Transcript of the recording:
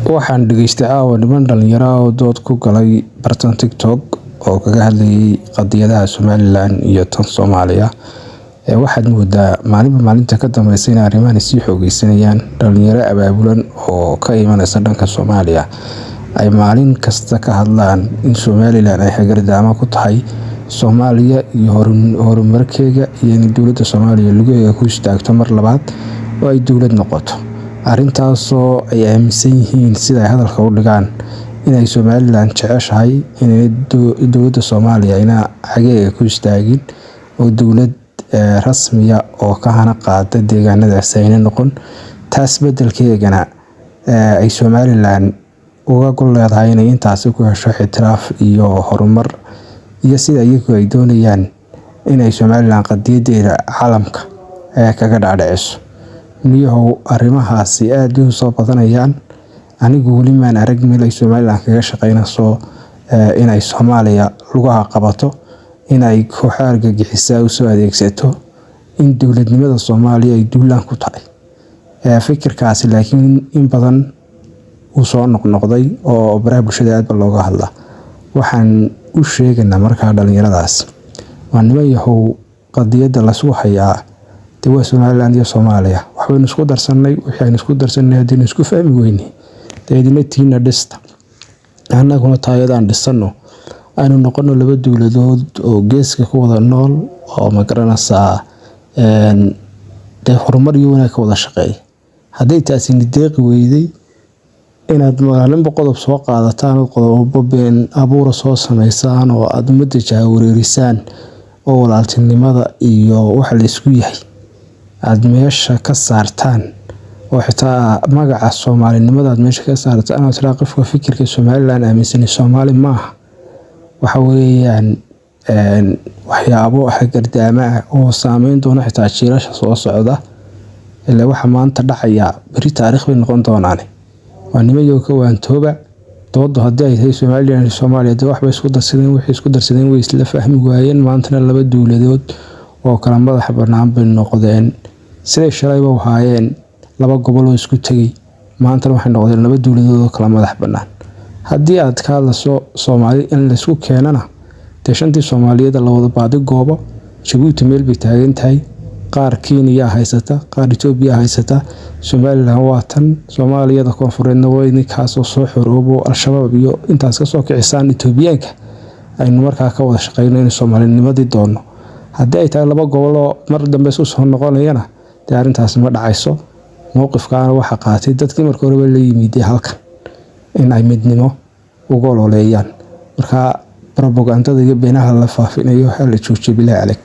Waxaan dhageystay niman dhalinyaro ah oo dood ku galay bartan TikTok oo kaga hadlayay qadiyadaha Somaliland iyo tan Soomaaliya. Waxaad moodaa maalinta ka dambeysay in arrimahan sii xoogeysanayaan dhalinyaro abaabulan oo ka imanaysa dhanka Soomaaliya ay maalin kasta ka hadlaan in Somaliland ay hagardaamo ku tahay Soomaaliya iyo horumarkeega iyo in dowladda Soomaaliya lugaheega ku istaagto mar labaad oo ay dowlad noqoto. Arrintaasoo ay aaminsan yihiin sida ay hadalka u dhigaan inay Somaliland jeceshahay in dowladda Soomaaliya ayna xageega ku istaagin oo dowlad rasmiya oo ka hana qaada deegaanadaas ayna noqon. Taas beddelkeegana ay Somaliland uga gol leedahay inay intaasi ku hesho ixtiraaf iyo horumar iyo sida iyagu ay doonayaan inay Somaliland qadiyadeeda caalamka kaga dhaadhiciso. Niyahow arrimahaasi aad u soo badanayaan. Anigu wali maan arag meel ay Somaliland kaga shaqeynayso inay Soomaaliya lugaha qabato, inay kooxo argagixiso u soo adeegsato, in dowladnimada Soomaaliya ay duulaan ku tahay. Fikirkaasi laakiin in badan uu soo noqnoqday oo baraha bulshada aad looga hadlaa. Waxaan u sheegaynaa markaa dhalinyaradaas waa niman yahow qadiyada la soo hayaa waa Somaliland iyo Soomaaliya. Waxaan isku darsanay hadii isku fahmi weynay deedina tiina dhista annaguna taayadaan dhisano aynu noqono laba dowladood oo geeska ku wada nool oo ma garanaysaa horumar iyo wanaag ka wada shaqeeya. Hadday taasi deeqi weyday inaad maalinba qodob soo qaadataan oo qodobo been abuur soo sameysaan oo aad umada jahwareerisaan oo walaaltinimada iyo waxa la isku yahay aad meesha ka saartaan oo xitaa magaca Soomaalinimada aad meesha ka saartaan oo tira qofka fikirka Somaliland aaminsan Soomaali maaha. Waxa weeyaan waxyaabo hagardaama oo saameyn doona xitaa jiilasha soo socda ilaa waxa maanta dhacaya bari taariikh bay noqon doonaan. Waa nimayo ka waantooba doodo hadii ay tahay Somaliland iyo Soomaaliya waxba isku darsadeen way isla fahmi waayeen maanta laba dowladood oo kala madax bannaan bay noqdeen. Siday shalayba waayeen laba gobol oo isku tagay maanta waxay noqdeen laba dowladood oo kala madax bannaan. Haddii aad ka hadlayso Soomaali in la isku keenana shantii Soomaaliyeed la wada baadi goobo Djibouti meel bay taagan tahay, qaar Kenya haysata, qaar Ethiopia haysata. Somaliland waa tan Soomaaliyada koonfureedna way ninkaas soo xoroobo Al-Shabaab iyo intaas ka soo kicisaan Ethiopianka aynu markaa ka wada shaqeynayno in Soomaalinimadii doono. Haddii ay tahay laba gobol oo mar dambe soo noqonayana arrintaas ma dhacayso. Mowqifkaana waxa qaatay dadkii markii hore la yimid halkan in ay midnimo uga ololeeyaan. Marka propagandada iyo beenaha la faafinayo hal joojiyo bilaa caleg.